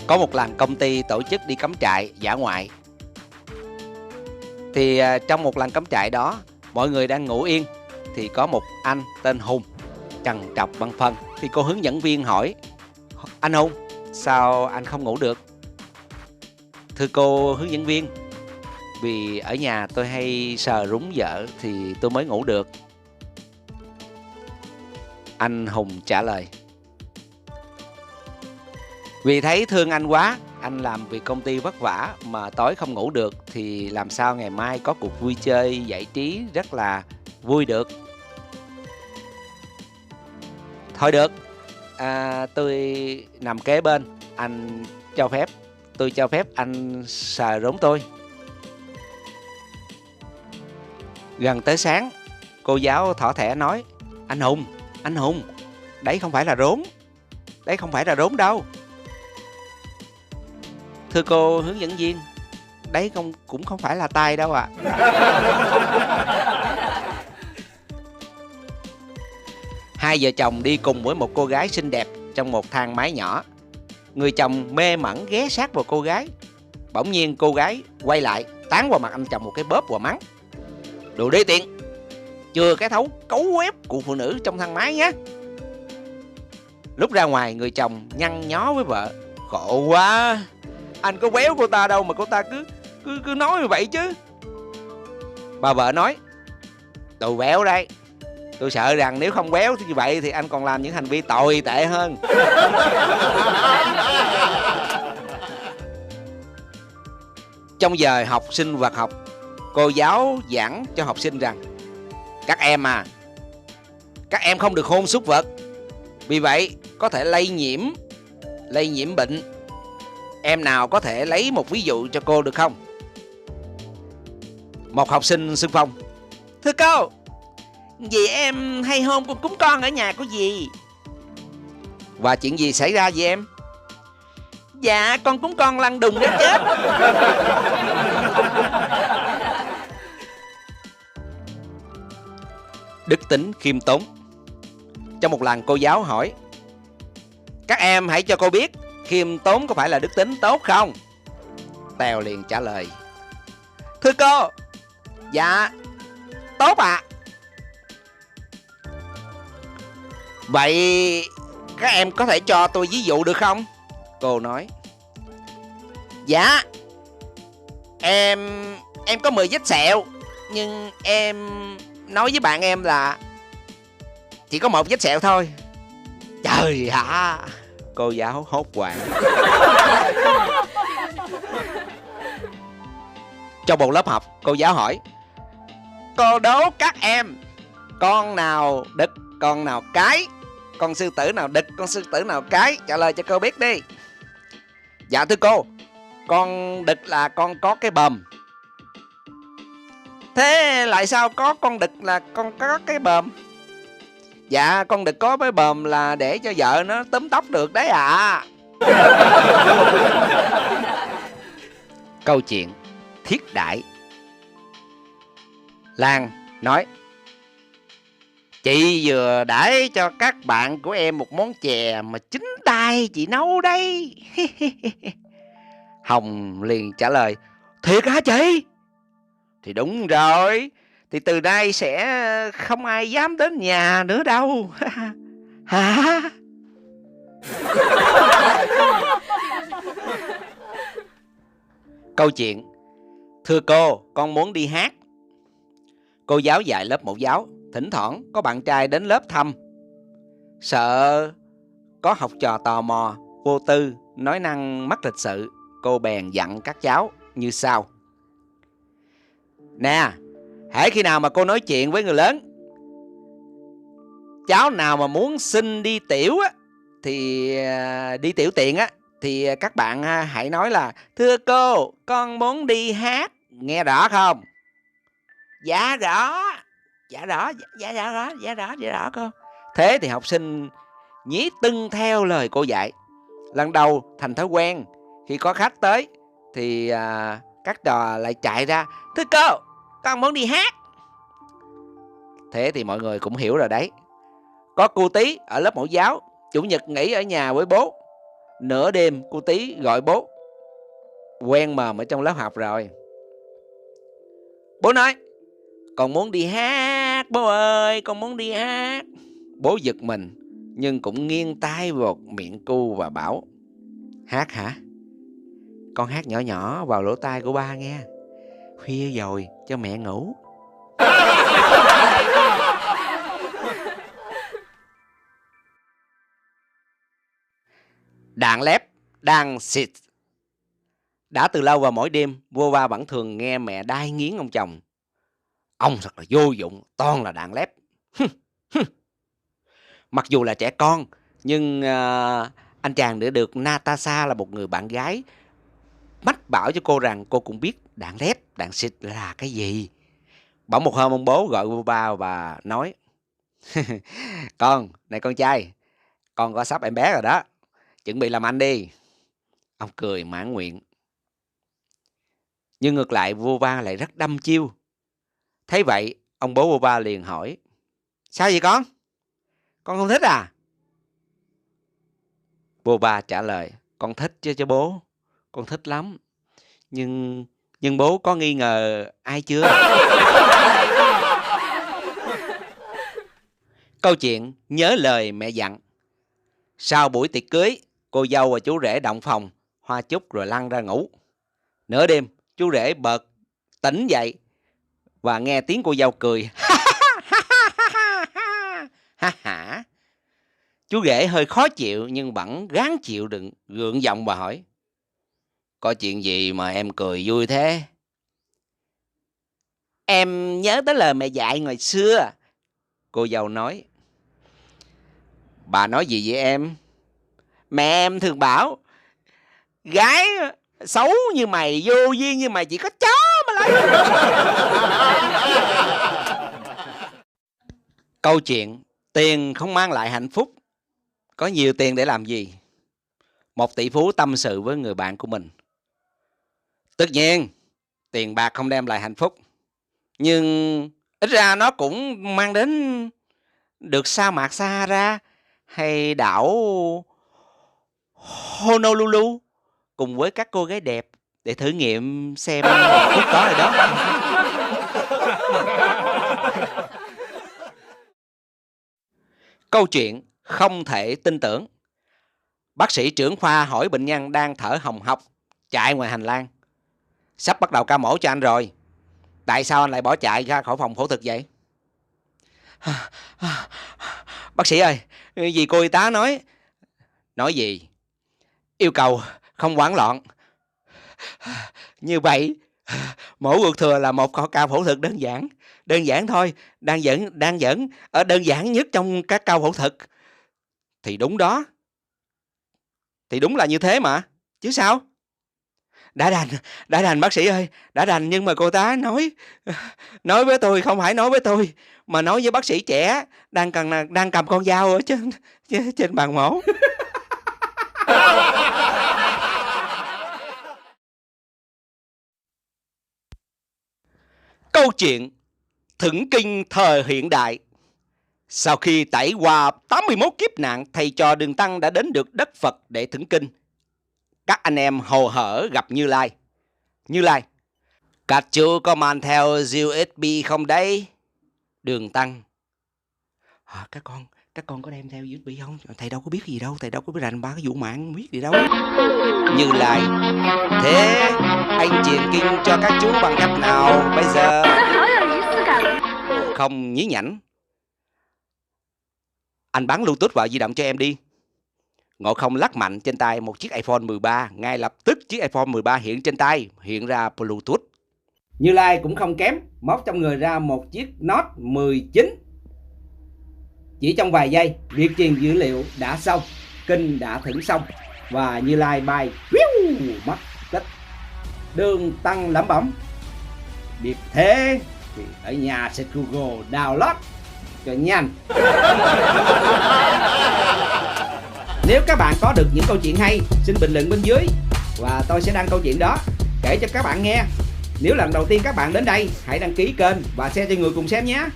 Có một lần công ty tổ chức đi cắm trại dã ngoại. Thì trong một lần cắm trại đó, mọi người đang ngủ yên. Thì có một anh tên Hùng trằn trọc băn khoăn. Thì cô hướng dẫn viên hỏi: anh Hùng, sao anh không ngủ được? Thưa cô hướng dẫn viên, vì ở nhà tôi hay sờ rúng vợ thì tôi mới ngủ được. Anh Hùng trả lời: vì thấy thương anh quá, anh làm việc công ty vất vả mà tối không ngủ được thì làm sao ngày mai có cuộc vui chơi giải trí rất là vui được. Thôi được, tôi nằm kế bên, tôi cho phép anh sờ rốn tôi. Gần tới sáng, cô giáo thỏ thẻ nói: anh Hùng, đấy không phải là rốn đâu. Thưa cô hướng dẫn viên, đấy cũng không phải là tai đâu ạ. Hai vợ chồng đi cùng với một cô gái xinh đẹp trong một thang máy nhỏ. Người chồng mê mẩn ghé sát vào cô gái. Bỗng nhiên cô gái quay lại tán vào mặt anh chồng một cái bóp và mắng: đồ đê tiện, chừa cái thấu cấu quép của phụ nữ trong thang máy nhé. Lúc ra ngoài, người chồng nhăn nhó với vợ: khổ quá, anh có béo cô ta đâu mà cô ta cứ nói như vậy chứ. Bà vợ nói: tôi béo đây, tôi sợ rằng nếu không béo như vậy thì anh còn làm những hành vi tồi tệ hơn. Trong giờ học sinh vật học, cô giáo giảng cho học sinh rằng: các em không được hôn súc vật, vì vậy có thể lây nhiễm bệnh. Em nào có thể lấy một ví dụ cho cô được không? Một học sinh xung phong: thưa cô, vì em hay hôn con cún con ở nhà của dì. Và chuyện gì xảy ra vậy em? Dạ, con cún con lăn đùng đến chết. Đức tính khiêm tốn. Trong một lần cô giáo hỏi: các em hãy cho cô biết khiêm tốn có phải là đức tính tốt không? Tèo liền trả lời: thưa cô, dạ tốt ạ. Vậy các em có thể cho tôi ví dụ được không? Cô nói: dạ, em có 10 vết sẹo, nhưng em nói với bạn em là chỉ có 1 vết sẹo thôi. Trời hả? Cô giáo hốt hoảng. Trong một lớp học, cô giáo hỏi: cô đố các em, con nào đực, con nào cái? Con sư tử nào đực, con sư tử nào cái? Trả lời cho cô biết đi. Dạ thưa cô, con đực là con có cái bờm. Thế lại sao có con đực là con có cái bờm? Dạ, con đực có cái bờm là để cho vợ nó túm tóc được đấy ạ. Câu chuyện thiết đãi. Lan nói: chị vừa đãi cho các bạn của em một món chè mà chính tay chị nấu đấy. Hồng liền trả lời: thiệt hả chị? Thì đúng rồi, thì từ nay sẽ không ai dám đến nhà nữa đâu. Hả? Câu chuyện: thưa cô, con muốn đi hát. Cô giáo dạy lớp mẫu giáo, thỉnh thoảng có bạn trai đến lớp thăm. Sợ có học trò tò mò, vô tư, nói năng mất lịch sự, cô bèn dặn các cháu như sau: nè, hễ khi nào mà cô nói chuyện với người lớn, cháu nào mà muốn xin đi tiểu á, thì đi tiểu tiện á, thì các bạn hãy nói là: thưa cô, con muốn đi hát. Nghe rõ không? Dạ rõ. Dạ rõ cô. Thế thì học sinh nhí tưng theo lời cô dạy. Lần đầu thành thói quen, khi có khách tới thì các trò lại chạy ra: thưa cô, con muốn đi hát. Thế thì mọi người cũng hiểu rồi đấy. Có cô Tí ở lớp mẫu giáo, chủ nhật nghỉ ở nhà với bố. Nửa đêm cô Tí gọi bố. Quen mồm ở trong lớp học rồi. Bố nói: con muốn đi hát bố ơi, con muốn đi hát. Bố giật mình nhưng cũng nghiêng tai vào miệng cô và bảo: hát hả? Con hát nhỏ nhỏ vào lỗ tai của ba nghe. Khuya rồi cho mẹ ngủ. Đàn lép đang xịt. Đã từ lâu và mỗi đêm, vua ba vẫn thường nghe mẹ đai nghiến ông chồng. Ông thật là vô dụng, toàn là đàn lép. Mặc dù là trẻ con, nhưng anh chàng đã được Natasha là một người bạn gái mách bảo cho cô rằng cô cũng biết đàn lép, đàn xịt là cái gì. Bỗng một hôm ông bố gọi vua ba và nói: này con trai, con có sắp em bé rồi đó, chuẩn bị làm anh đi. Ông cười mãn nguyện. Nhưng ngược lại vua ba lại rất đăm chiêu. Thấy vậy, ông bố vua ba liền hỏi: sao vậy con? Con không thích à? Vua ba trả lời: con thích chứ bố, con thích lắm. Nhưng bố có nghi ngờ ai chưa? Câu chuyện nhớ lời mẹ dặn. Sau buổi tiệc cưới, cô dâu và chú rể động phòng, hoa chúc rồi lăn ra ngủ. Nửa đêm, chú rể bật tỉnh dậy và nghe tiếng cô dâu cười. Chú rể hơi khó chịu nhưng vẫn gắng chịu đựng, gượng giọng và hỏi: có chuyện gì mà em cười vui thế? Em nhớ tới lời mẹ dạy ngày xưa. Cô dâu nói. Bà nói gì vậy em? Mẹ em thường bảo: gái xấu như mày, vô duyên như mày chỉ có chó mà lấy. Câu chuyện tiền không mang lại hạnh phúc. Có nhiều tiền để làm gì? Một tỷ phú tâm sự với người bạn của mình. Tất nhiên tiền bạc không đem lại hạnh phúc, nhưng ít ra nó cũng mang đến được sa mạc Sahara hay đảo Honolulu cùng với các cô gái đẹp để thử nghiệm xem hạnh phúc có ở đó. Câu chuyện không thể tin tưởng. Bác sĩ trưởng khoa hỏi bệnh nhân đang thở hồng hộc chạy ngoài hành lang: sắp bắt đầu ca mổ cho anh rồi, tại sao anh lại bỏ chạy ra khỏi phòng phẫu thuật vậy? Bác sĩ ơi, vì cô y tá nói. Nói gì? Yêu cầu không hoảng loạn. Như vậy mổ ruột thừa là một ca phẫu thuật đơn giản. Đơn giản thôi, đang dẫn ở đơn giản nhất trong các ca phẫu thuật. Thì đúng đó. Thì đúng là như thế mà, chứ sao? Đã đành bác sĩ ơi, đã đành, nhưng mà cô tá nói với tôi, không phải nói với tôi, mà nói với bác sĩ trẻ đang cầm con dao ở trên bàn mổ. Câu chuyện thỉnh kinh thời hiện đại. Sau khi trải qua 81 kiếp nạn, thầy trò Đường Tăng đã đến được đất Phật để thỉnh kinh. Các anh em hồ hởi gặp Như Lai. Như Lai: các chú có mang theo USB không đấy? Đường Tăng: các con có đem theo USB không? Thầy đâu có biết gì đâu, thầy đâu có biết rành ba cái vụ mạng, không biết gì đâu. Như Lai: thế anh truyền kinh cho các chú bằng cách nào bây giờ? Không nhí nhảnh. Anh bắn Bluetooth vào di động cho em đi. Ngộ Không lắc mạnh trên tay một chiếc iPhone 13, ngay lập tức chiếc iPhone 13 hiện trên tay, hiện ra Bluetooth. Như Lai cũng không kém, móc trong người ra một chiếc Note 19. Chỉ trong vài giây, việc truyền dữ liệu đã xong, kinh đã thỉnh xong và Như Lai bay mất tích. Đường Tăng lẩm bẩm: biết thế thì ở nhà sẽ Google download cho nhanh. Nếu các bạn có được những câu chuyện hay, xin bình luận bên dưới và tôi sẽ đăng câu chuyện đó kể cho các bạn nghe. Nếu lần đầu tiên các bạn đến đây, hãy đăng ký kênh và share cho người cùng xem nhé.